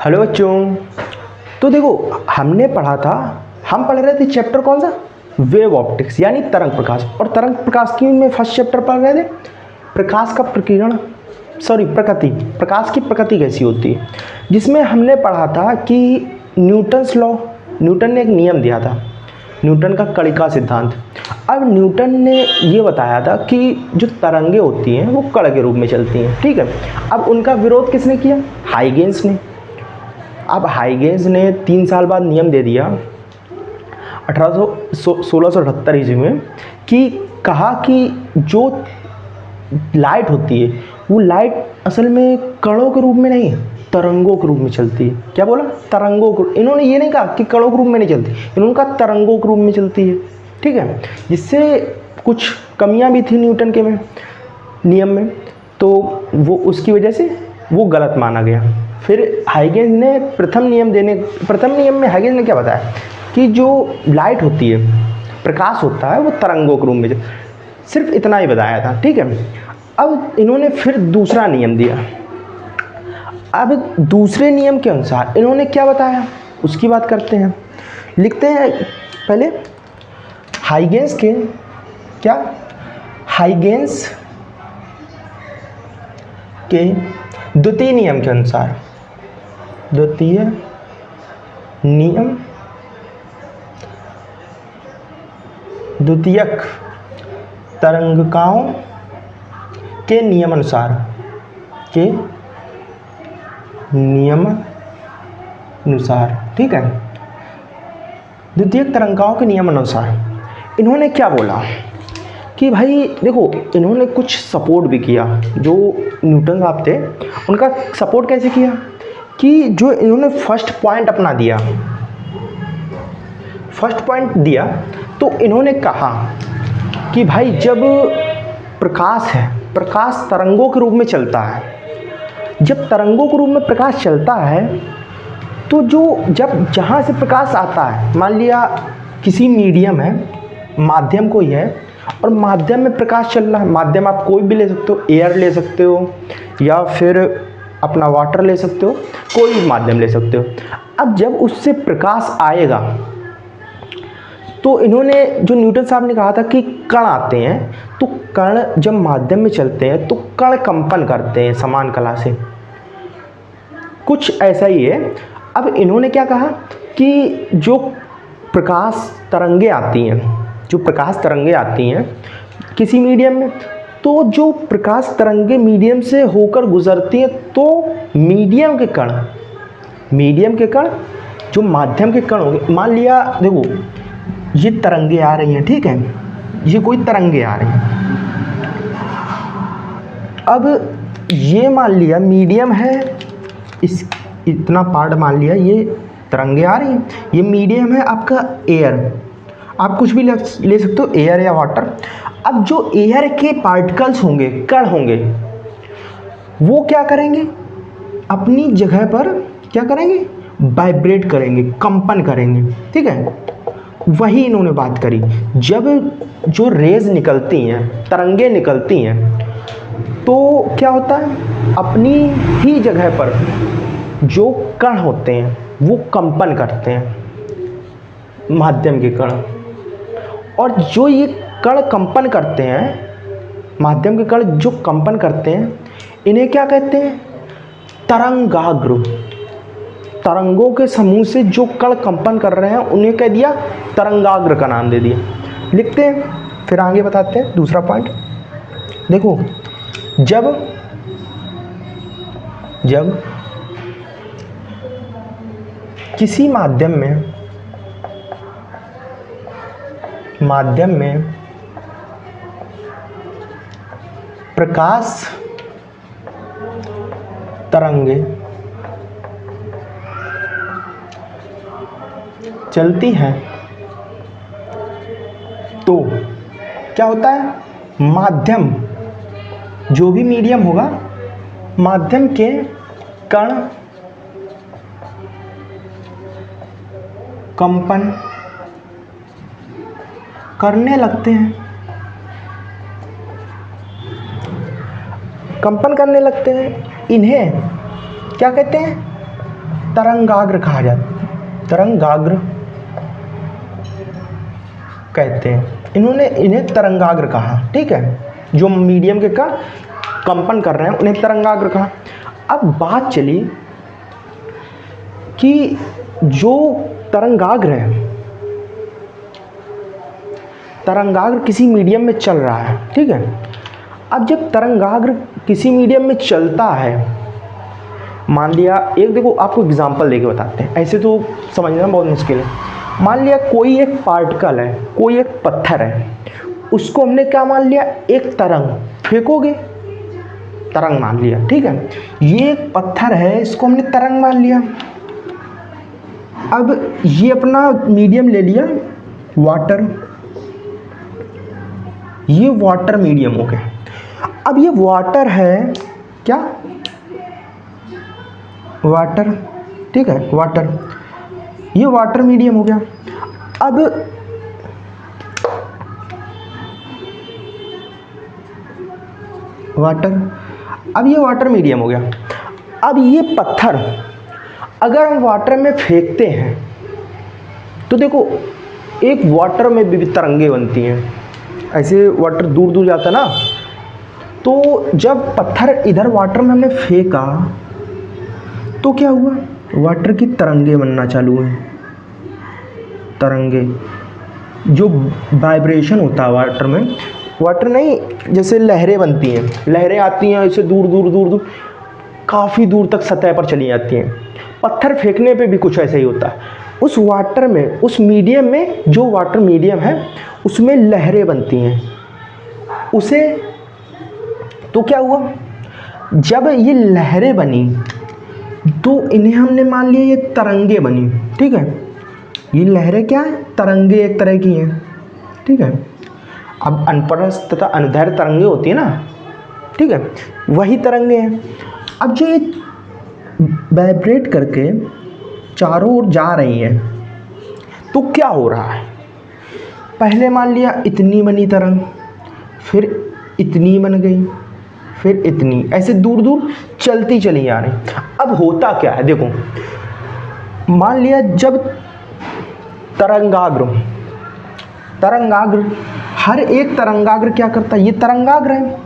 Hello बच्चों। तो देखो हमने पढ़ा था, हम पढ़ रहे थे चैप्टर कौन सा, वेव ऑप्टिक्स यानी तरंग प्रकाश। और तरंग प्रकाश की में फर्स्ट चैप्टर पढ़ रहे थे प्रकाश का प्रकीर्णन, प्रकृति, प्रकाश की प्रकृति कैसी होती है, जिसमें हमने पढ़ा था कि न्यूटन्स लॉ, न्यूटन ने एक नियम दिया था, न्यूटन का कणिका सिद्धांत। अब न्यूटन ने ये बताया था कि जो तरंगे होती हैं वो कण के रूप में चलती हैं, ठीक है। अब उनका विरोध किसने किया, हाइगेंस ने। अब हाइगेंस ने 3 साल बाद नियम दे दिया 1678 ईस्वी में, कि कहा कि जो लाइट होती है वो लाइट असल में कणों के रूप में नहीं, तरंगों के रूप में चलती है। क्या बोला, तरंगों के। इन्होंने ये नहीं कहा कि कणों के रूप में नहीं चलती, इन्होंने कहा तरंगों के रूप में चलती है, ठीक है। जिससे कुछ कमियां भी थी न्यूटन के में नियम में, तो वो उसकी वजह से वो गलत माना गया। फिर हाइगेंस ने प्रथम नियम में हाइगेंस ने क्या बताया कि जो लाइट होती है, प्रकाश होता है, वो तरंगों के रूप में, सिर्फ इतना ही बताया था, ठीक है। अब इन्होंने फिर दूसरा नियम दिया। अब दूसरे नियम के अनुसार इन्होंने क्या बताया उसकी बात करते हैं। लिखते हैं पहले हाइगेंस के, क्या, हाइगेंस के द्वितीय नियम के अनुसार, द्वितीय नियम, द्वितीयक तरंगिकाओं के नियम अनुसार, के नियम अनुसार, ठीक है, द्वितीयक तरंगिकाओं के नियम अनुसार इन्होंने क्या बोला कि भाई देखो, इन्होंने कुछ सपोर्ट भी किया। जो न्यूटन साहब थे उनका सपोर्ट कैसे किया कि जो इन्होंने फर्स्ट पॉइंट अपना दिया, फर्स्ट पॉइंट दिया, तो इन्होंने कहा कि भाई जब प्रकाश है, प्रकाश तरंगों के रूप में चलता है, जब तरंगों के रूप में प्रकाश चलता है, तो जो जब जहाँ से प्रकाश आता है, मान लिया किसी मीडियम है, माध्यम कोई है, और माध्यम में प्रकाश चल रहा है, माध्यम आप कोई भी ले सकते हो, एयर ले सकते हो या फिर अपना वाटर ले सकते हो, कोई भी माध्यम ले सकते हो। अब जब उससे प्रकाश आएगा, तो इन्होंने, जो न्यूटन साहब ने कहा था कि कण आते हैं, तो कण जब माध्यम में चलते हैं तो कण कंपन करते हैं समान कला से, कुछ ऐसा ही है। अब इन्होंने क्या कहा कि जो प्रकाश तरंगे आती हैं, जो प्रकाश तरंगे आती हैं किसी मीडियम में, तो जो प्रकाश तरंगे मीडियम से होकर गुजरती हैं, तो मीडियम के कण जो माध्यम के कण होंगे, मान लिया देखो ये तरंगे आ रही हैं, ठीक है, ये कोई तरंगे आ रही हैं। अब ये मान लिया मीडियम है, इस इतना पार्ट मान लिया ये तरंगे आ रही हैं, ये मीडियम है आपका एयर, आप कुछ भी ले सकते हो, एयर या वाटर। अब जो एयर के पार्टिकल्स होंगे, कण होंगे, वो क्या करेंगे, अपनी जगह पर क्या करेंगे, वाइब्रेट करेंगे, कंपन करेंगे, ठीक है। वही इन्होंने बात करी, जब जो रेज निकलती हैं, तरंगे निकलती हैं, तो क्या होता है, अपनी ही जगह पर जो कण होते हैं वो कंपन करते हैं, माध्यम के कण। और जो ये कण कंपन करते हैं, माध्यम के कण जो कंपन करते हैं, इन्हें क्या कहते हैं, तरंगाग्र। तरंगों के समूह से जो कण कंपन कर रहे हैं उन्हें कह दिया, तरंगाग्र का नाम दे दिया। लिखते हैं, फिर आगे बताते हैं दूसरा पॉइंट। देखो, जब किसी माध्यम में प्रकाश तरंगे चलती हैं, तो क्या होता है, माध्यम, जो भी मीडियम होगा, माध्यम के कण कंपन करने लगते हैं, कंपन करने लगते हैं। इन्हें क्या कहते हैं, तरंगाग्र कहा जाता, तरंगाग्र कहते हैं। इन्हें तरंगाग्र कहा, ठीक है। जो मीडियम के का कंपन कर रहे हैं उन्हें तरंगाग्र कहा। अब बात चली कि जो तरंगाग्र है, तरंगाग्र किसी मीडियम में चल रहा है, ठीक है। अब जब तरंगाग्र किसी मीडियम में चलता है, मान लिया एक, देखो आपको एग्जांपल देके बताते हैं, ऐसे तो समझना बहुत मुश्किल है। मान लिया कोई एक पार्टिकल है, कोई एक पत्थर है, उसको हमने क्या मान लिया, एक तरंग, फेंकोगे तरंग मान लिया, ठीक है। ये एक पत्थर है, इसको हमने तरंग मान लिया। अब ये अपना मीडियम ले लिया वाटर, ये वाटर मीडियम हो गया। अब ये वाटर है क्या, वाटर, ठीक है, वाटर, ये वाटर मीडियम हो गया। अब वाटर, अब ये वाटर मीडियम हो गया। अब ये पत्थर अगर हम वाटर में फेंकते हैं तो देखो एक वाटर में भी तरंगे बनती हैं, ऐसे वाटर दूर दूर जाता है ना, तो जब पत्थर इधर वाटर में हमने फेंका तो क्या हुआ, वाटर की तरंगे बनना चालू हुई। तरंगे, जो वाइब्रेशन होता है वाटर में, वाटर नहीं, जैसे लहरें बनती हैं, लहरें आती हैं ऐसे दूर दूर दूर दूर, काफ़ी दूर तक सतह पर चली जाती हैं। पत्थर फेंकने पे भी कुछ ऐसा ही होता है। उस वाटर में, उस मीडियम में, जो वाटर मीडियम है उसमें लहरें बनती हैं। उसे तो क्या हुआ, जब ये लहरें बनी तो इन्हें हमने मान लिया ये तरंगे बनी, ठीक है। ये लहरें क्या है, तरंगे एक तरह की हैं, ठीक है। अब अनप्रस्थ तथा अनुदैर्घ्य तरंगे होती है ना, ठीक है, वही तरंगे हैं। अब जो ये वाइब्रेट करके चारों ओर जा रही हैं तो क्या हो रहा है, पहले मान लिया इतनी बनी तरंग, फिर इतनी बन गई, फिर इतनी, ऐसे दूर दूर चलती चली जा रही। अब होता क्या है, देखो मान लिया जब तरंगाग्र, तरंगाग्र, हर एक तरंगाग्र क्या करता है, ये तरंगाग्र है,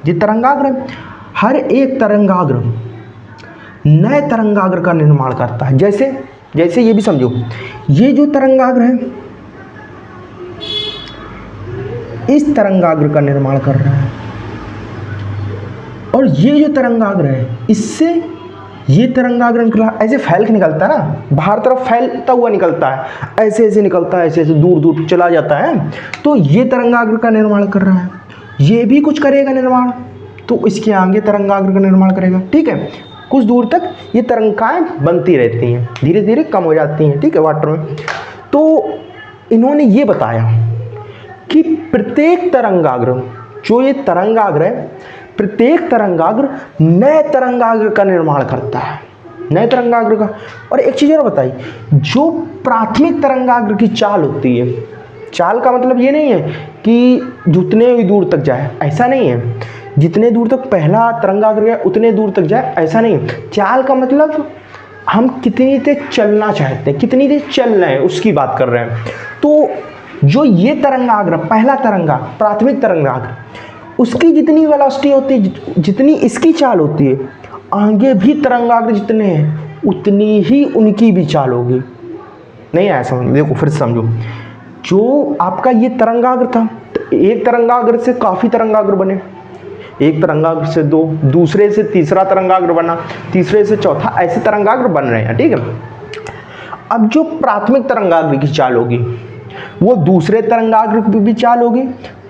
ये तरंगाग्र है, हर एक तरंगाग्र नए तरंगाग्र का निर्माण करता है। जैसे जैसे ये भी समझो, ये जो तरंगाग्र है इस तरंगाग्र का निर्माण कर रहा है, और ये जो तरंगाग्र है इससे ये तरंगाग्र निकला, ऐसे फैल के निकलता है ना, बाहर तरफ फैलता हुआ निकलता है, ऐसे ऐसे निकलता है, ऐसे ऐसे दूर दूर चला जाता है। तो ये तरंगाग्र का निर्माण कर रहा है, ये भी कुछ करेगा निर्माण, तो इसके आगे तरंगाग्र का निर्माण करेगा, ठीक है। कुछ दूर तक ये तरंगाएं बनती रहती हैं, धीरे धीरे कम हो जाती हैं, ठीक है, वाटर में। तो इन्होंने ये बताया कि प्रत्येक तरंगाग्र, जो ये तरंगाग्र है, प्रत्येक तरंगाग्र नए तरंगाग्र का निर्माण करता है, नए तरंगाग्र का। और एक चीज़ और बताई, जो प्राथमिक तरंगाग्र की चाल होती है, चाल का मतलब ये नहीं है कि जितने ही दूर तक जाए, ऐसा नहीं है, जितने दूर तक पहला तरंगाग्र गया उतने दूर तक जाए, ऐसा नहीं है। चाल का मतलब हम कितनी तेज चलना चाहते हैं, कितनी तेज चल रहे हैं उसकी बात कर रहे हैं। तो जो ये तरंगाग्र, पहला तरंगा, प्राथमिक तरंगाग्र, उसकी जितनी वेलोसिटी होती है, जितनी इसकी चाल होती है, आगे भी तरंगाग्र जितने हैं उतनी ही उनकी भी चाल होगी। नहीं आया समझ, देखो फिर समझो, जो आपका ये तरंगाग्र था, एक तरंगाग्र से काफ़ी तरंगाग्र बने, एक तरंगाग्र से दो, दूसरे से तीसरा तरंगाग्र बना, तीसरे से चौथा, ऐसे तरंगाग्र बन रहे हैं, ठीक है। अब जो प्राथमिक तरंगाग्र की चाल होगी वो दूसरे तरंगाग्र की भी चाल होगी,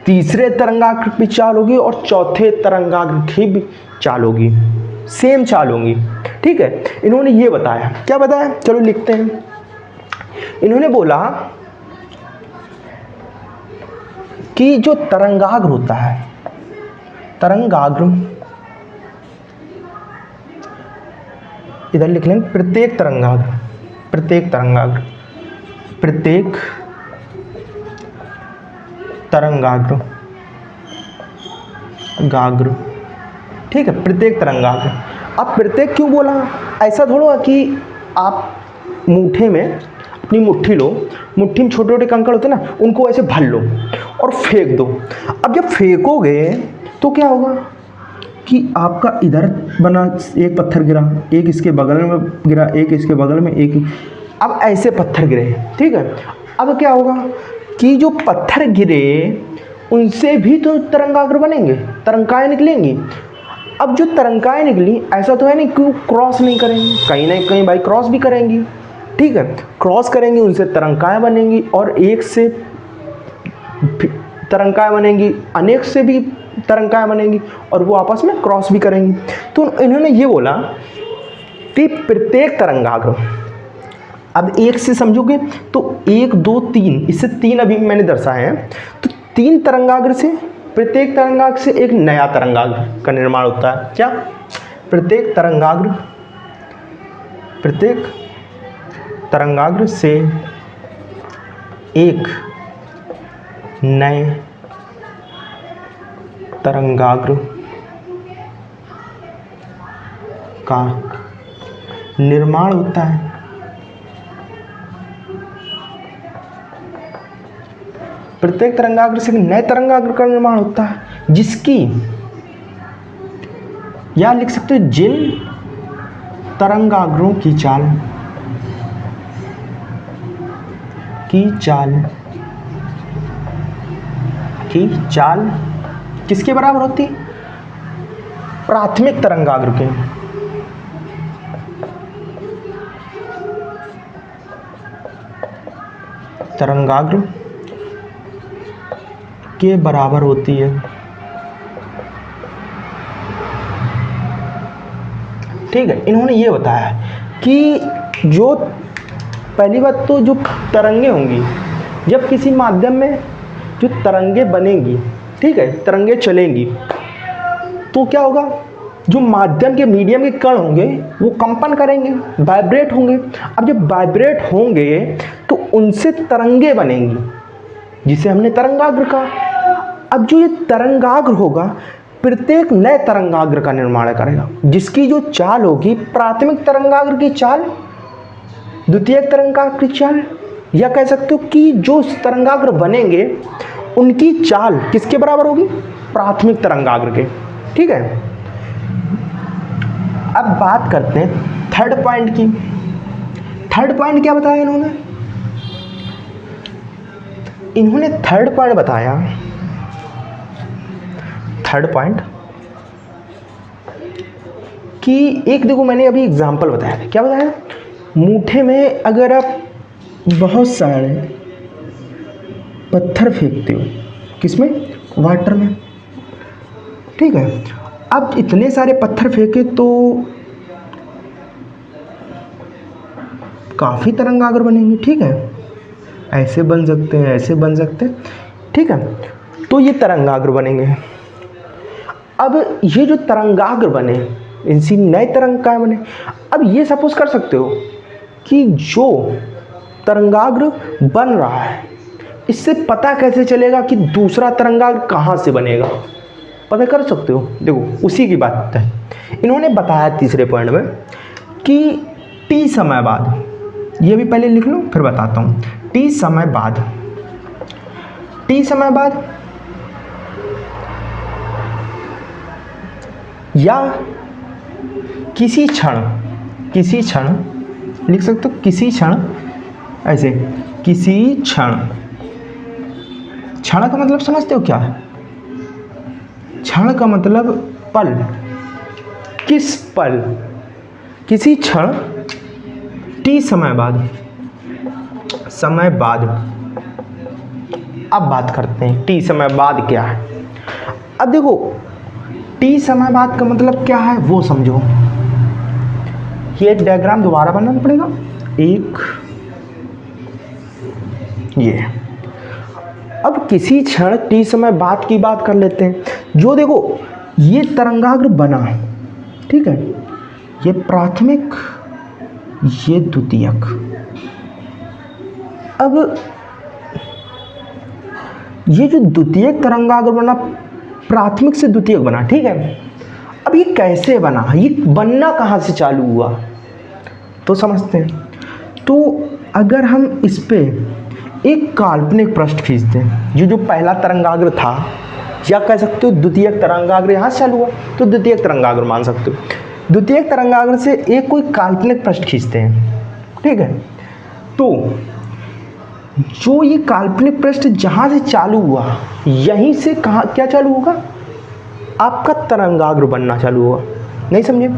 तीसरे तरंगाग्र की चाल होगी, और चौथे तरंगाग्र की भी चाल होगी, सेम चाल होगी, ठीक है। इन्होंने ये बताया, क्या बताया, चलो लिखते हैं। इन्होंने बोला कि जो तरंगाग्र होता है, तरंगाग्र, इधर लिख लेंगे प्रत्येक तरंगाग्र, प्रत्येक तरंगाग्र, प्रत्येक तरंगाग्र, गाग्र, ठीक है, प्रत्येक तरंगाग्र। अब प्रत्येक क्यों बोला, ऐसा थोड़ा कि आप मुट्ठी में अपनी मुट्ठी लो, मुट्ठी में छोटे छोटे कंकड़ होते हैं ना, उनको ऐसे भर लो और फेंक दो। अब जब फेंकोगे तो क्या होगा कि आपका इधर बना एक पत्थर गिरा, एक इसके बगल में गिरा, एक इसके बगल में, एक, अब ऐसे पत्थर गिरे, ठीक है। अब क्या होगा कि जो पत्थर गिरे उनसे भी तो तरंगाग्र बनेंगे, तरंगाएँ निकलेंगी। अब जो तरंगाएँ निकली, ऐसा तो है नहीं कि क्रॉस नहीं करेंगी, कहीं ना कहीं भाई क्रॉस भी करेंगी, ठीक है। क्रॉस करेंगी, उनसे तरंगाएँ बनेंगी और एक से तरंगाएँ बनेंगी, अनेक से भी तरंगाएँ बनेंगी और वो आपस में क्रॉस भी करेंगी। तो इन्होंने ये बोला कि प्रत्येक तरंगाग्र, अब एक से समझोगे तो 1 2 3, इससे 3 अभी मैंने दर्शाए हैं, तो 3 तरंगाग्र से, प्रत्येक तरंगाग्र से एक नया तरंगाग्र का निर्माण होता है। क्या? प्रत्येक तरंगाग्र से एक नए तरंगाग्र का निर्माण होता है। प्रत्येक तरंगाग्र से नए तरंगाग्र का निर्माण होता है, जिसकी, या लिख सकते हो जिन तरंगाग्रों की चाल किसके बराबर होती? प्राथमिक तरंगाग्र के। तरंगाग्र के बराबर होती है, ठीक है। इन्होंने ये बताया कि जो पहली बात तो जो तरंगे होंगी, जब किसी माध्यम में जो तरंगे बनेंगी, ठीक है, तरंगे चलेंगी, तो क्या होगा, जो माध्यम के मीडियम के कण होंगे वो कंपन करेंगे, वाइब्रेट होंगे। अब जब वाइब्रेट होंगे तो उनसे तरंगे बनेंगी, जिसे हमने तरंगाग्र कहा। अब जो ये तरंगाग्र होगा, प्रत्येक नए तरंगाग्र का निर्माण करेगा, जिसकी जो चाल होगी प्राथमिक तरंगाग्र की चाल, द्वितीयक तरंगाग्र की चाल, या कह सकते हो कि जो तरंगाग्र बनेंगे उनकी चाल किसके बराबर होगी? प्राथमिक तरंगाग्र के, ठीक है। अब बात करते हैं थर्ड पॉइंट की। थर्ड पॉइंट क्या बताया इन्होंने थर्ड पॉइंट बताया, थर्ड पॉइंट कि एक, देखो मैंने अभी एग्जांपल बताया था, क्या बताया? मुट्ठी में अगर आप बहुत सारे पत्थर फेंकते हो, किसमें? वाटर में, ठीक है। अब इतने सारे पत्थर फेंके तो काफ़ी तरंगाग्र बनेंगे, ठीक है। ऐसे बन सकते हैं, ऐसे बन सकते हैं, ठीक है। तो ये तरंगाग्र बनेंगे। अब ये जो तरंगाग्र बने, इनसे नए तरंगाग्र बने। अब ये सपोज कर सकते हो कि जो तरंगाग्र बन रहा है, इससे पता कैसे चलेगा कि दूसरा तरंगाग्र कहाँ से बनेगा? पता कर सकते हो। देखो उसी की बात है, इन्होंने बताया तीसरे पॉइंट में कि टी समय बाद, ये भी पहले लिख लो फिर बताता हूँ। टी समय बाद या किसी क्षण लिख सकते हो, किसी क्षण, ऐसे किसी क्षण का मतलब समझते हो क्या है? क्षण का मतलब पल, किस पल, किसी क्षण, टी समय बाद। अब बात करते हैं टी समय बाद क्या है। अब देखो टी समय बाद का मतलब क्या है वो समझो। ये डायग्राम दोबारा बनाना पड़ेगा, एक ये। अब किसी क्षण टी समय बाद की बात कर लेते हैं। जो देखो ये तरंगाग्र बना, ठीक है, ये प्राथमिक, ये द्वितीयक। अब ये जो द्वितीयक तरंगाग्र बना, प्राथमिक से द्वितीयक बना, ठीक है। अब ये कैसे बना, ये बनना कहाँ से चालू हुआ? तो समझते हैं। तो अगर हम इस पे एक काल्पनिक पृष्ठ खींचते हैं, जो पहला तरंगाग्र था, या कह सकते हो द्वितीयक तरंगाग्र यहाँ से चालू हुआ तो द्वितीयक तरंगाग्र मान सकते हो, द्वितीयक तरंगाग्र से एक कोई काल्पनिक पृष्ठ खींचते हैं, ठीक है। तो जो ये काल्पनिक पृष्ठ जहाँ से चालू हुआ, यहीं से कहाँ क्या चालू होगा, आपका तरंगाग्र बनना चालू होगा। नहीं समझे?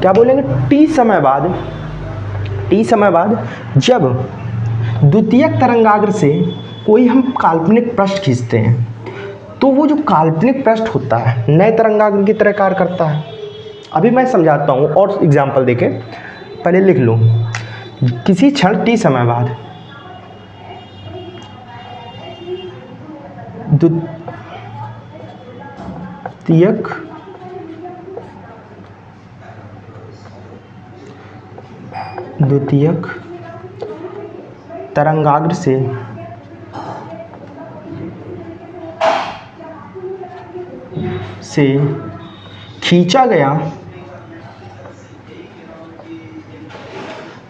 क्या बोलेंगे, टी समय बाद जब द्वितीयक तरंगाग्र से कोई हम काल्पनिक पृष्ठ खींचते हैं, तो वो जो काल्पनिक पृष्ठ होता है नए तरंगाग्र की तरह कार्य करता है। अभी मैं समझाता हूँ और एग्जाम्पल देके, पहले लिख लो। किसी क्षण टी समय बाद द्वितीयक तरंगाग्र से खींचा गया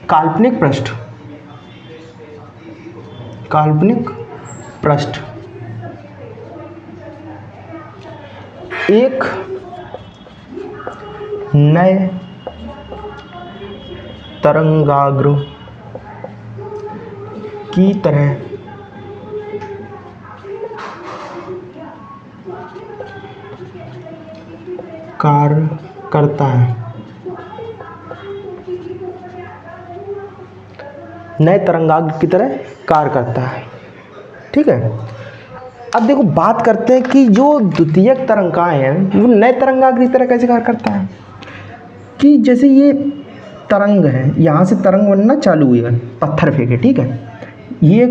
काल्पनिक पृष्ठ एक नए तरंगाग्र की तरह कार्य करता है। नए तरंगाग्र की तरह कार्य करता है, ठीक है। अब देखो बात करते हैं कि जो द्वितीयक तरंगाएं हैं वो नए तरंगाग्र की तरह कैसे कार्य करता है। कि जैसे ये तरंग है, यहाँ से तरंग बनना चालू हुई है, पत्थर फेंके, ठीक है। ये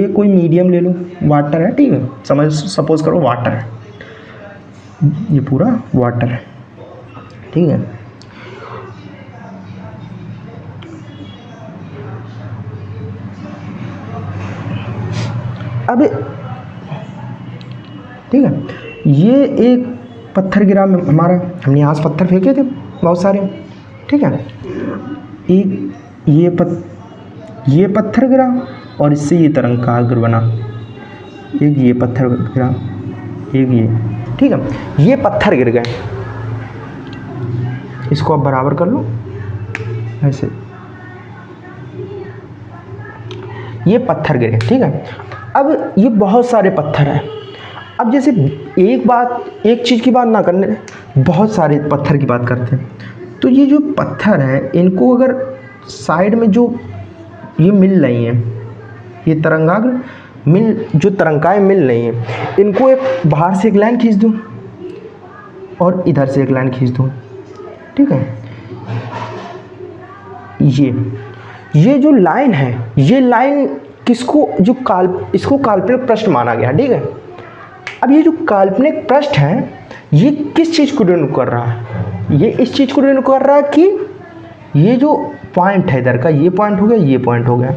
कोई मीडियम ले लो, वाटर है, ठीक है, सपोज करो वाटर है, ये पूरा वाटर है, ठीक है। अब ठीक है, ये एक पत्थर गिरा में हमारा, हमने यहाँ से पत्थर फेंके थे बहुत सारे, ठीक है। एक ये पत्थर गिरा और इससे ये तरंगाग्र बना, एक ये पत्थर गिरा, एक ये, ठीक है। ये पत्थर गिर गए, इसको आप बराबर कर लो ऐसे, ये पत्थर गिरे, ठीक है। अब ये बहुत सारे पत्थर हैं। अब जैसे एक चीज़ की बात ना करने, बहुत सारे पत्थर की बात करते हैं। तो ये जो पत्थर है, इनको अगर साइड में जो ये मिल रही हैं, ये तरंगाग्र जो तरंगाएं मिल रही हैं, इनको एक बाहर से एक लाइन खींच दूँ और इधर से एक लाइन खींच दूँ, ठीक है। ये जो लाइन है, ये लाइन इसको काल्पनिक पृष्ठ माना गया, ठीक है। अब ये जो काल्पनिक पृष्ठ है, ये किस चीज़ को डिनोट कर रहा है, ये इस चीज़ को डिनोट कर रहा है कि ये जो पॉइंट है इधर का, ये पॉइंट हो गया, ये पॉइंट हो गया,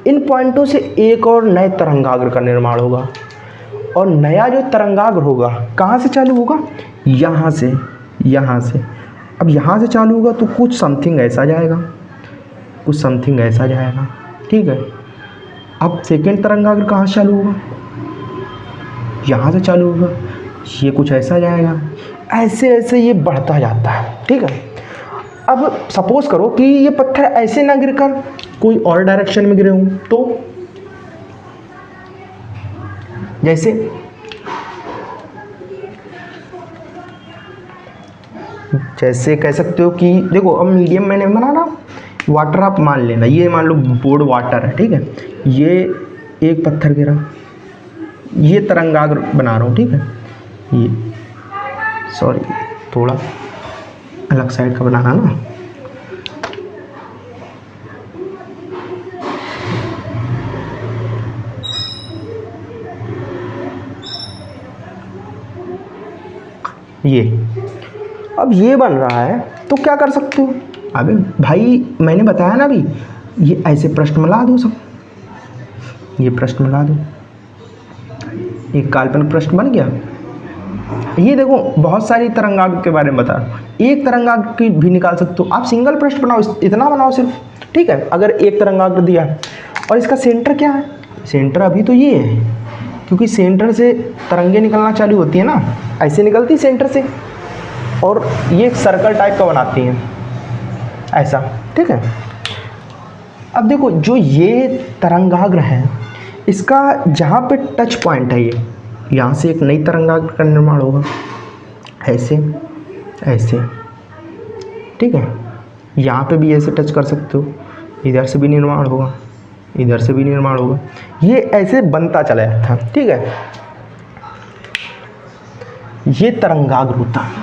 इन पॉइंटों से एक और नए तरंगाग्र का निर्माण होगा। और नया जो तरंगाग्र होगा कहाँ से चालू होगा, यहाँ से। अब यहाँ से चालू होगा तो कुछ समथिंग ऐसा जाएगा, ठीक है। अब सेकेंड तरंगाग्र कहाँ से चालू होगा, यहाँ से चालू होगा, ये कुछ ऐसा जाएगा, ऐसे ये बढ़ता जाता है, ठीक है। अब सपोज करो कि ये पत्थर ऐसे ना गिरकर कोई और डायरेक्शन में गिरे हों, तो जैसे कह सकते हो कि देखो, अब मीडियम मैंने बनाना, वाटर आप मान लेना, ये मान लो बोर्ड वाटर है, ठीक है। ये एक पत्थर गिरा, ये तरंगाग्र बना रहा हूँ, ठीक है। ये सॉरी, थोड़ा अलग साइड का बनाना ना, अब ये बन रहा है, तो क्या कर सकते हो, अबे भाई मैंने बताया ना अभी, ये ऐसे पृष्ठ मिला दो सब, ये पृष्ठ मिला दो, एक काल्पनिक पृष्ठ बन गया, ये देखो बहुत सारी तरंगाग्र के बारे में बता रहा हूँ, एक तरंगाग्र की भी निकाल सकते हो आप। सिंगल पृष्ठ बनाओ, इतना बनाओ सिर्फ, ठीक है। अगर एक तरंगाग्र दिया है और इसका सेंटर क्या है, सेंटर अभी तो ये है, क्योंकि सेंटर से तरंगे निकलना चालू होती है ना, ऐसे निकलती सेंटर से, और ये एक सर्कल टाइप का बनाती हैं ऐसा, ठीक है। अब देखो जो ये तरंगाग्र है, इसका जहाँ पे टच पॉइंट है, ये यहाँ से एक नई तरंगाग्र का निर्माण होगा, ऐसे ऐसे, ठीक है। यहाँ पे भी ऐसे टच कर सकते हो, इधर से भी निर्माण होगा, इधर से भी निर्माण होगा, ये ऐसे बनता चला जाता है, ठीक है। ये तरंगाग्र होता है।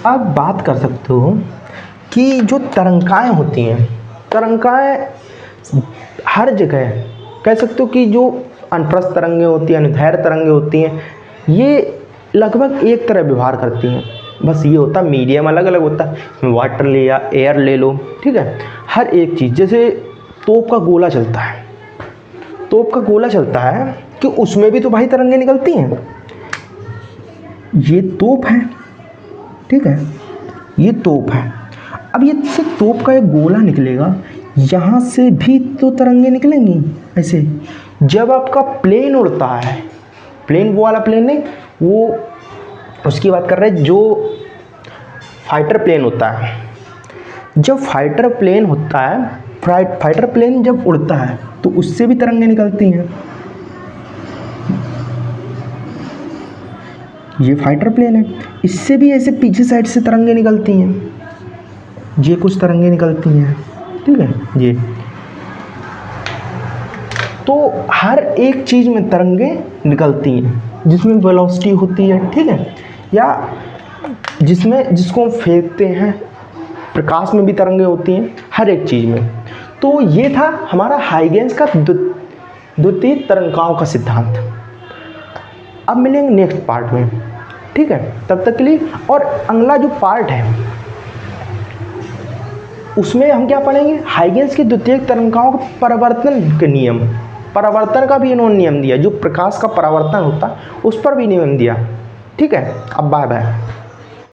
अब बात कर सकते हो कि जो तरंगाएं होती हैं, तरंगाएं हर जगह कह सकते हो कि जो अनुप्रस्थ तरंगे होती हैं, अनुदैर्घ्य तरंगे होती हैं, ये लगभग एक तरह व्यवहार करती हैं, बस ये होता है मीडियम अलग अलग होता है। वाटर ले या एयर ले लो, ठीक है। हर एक चीज़, जैसे तोप का गोला चलता है, तोप का गोला चलता है कि उसमें भी तो भाई तरंगे निकलती हैं। ये तोप है, ठीक है, ये तोप है। अब ये से तोप का एक गोला निकलेगा, यहाँ से भी तो तरंगे निकलेंगी ऐसे। जब आपका प्लेन उड़ता है, प्लेन वो वाला प्लेन नहीं, वो उसकी बात कर रहे हैं जो फाइटर प्लेन होता है। जब फाइटर प्लेन होता है, फाइटर प्लेन जब उड़ता है तो उससे भी तरंगे निकलती हैं। ये फाइटर प्लेन है, इससे भी ऐसे पीछे साइड से तरंगे निकलती हैं, ये कुछ तरंगे निकलती हैं, ठीक है। ये तो हर एक चीज़ में तरंगे निकलती हैं, जिसमें वेलोसिटी होती है, ठीक है, या जिसमें जिसको हम फेंकते हैं, प्रकाश में भी तरंगे होती हैं, हर एक चीज़ में। तो ये था हमारा हाइगेंस का द्वितीय तरंगाओं का सिद्धांत। अब मिलेंगे नेक्स्ट पार्ट में, ठीक है, तब तक के लिए। और अगला जो पार्ट है उसमें हम क्या पढ़ेंगे, हाइगेंस की द्वितीयक तरंगाओं का परावर्तन के नियम, परावर्तन का भी इन्होंने नियम दिया, जो प्रकाश का परावर्तन होता है उस पर भी नियम दिया, ठीक है। अब बाय बाय।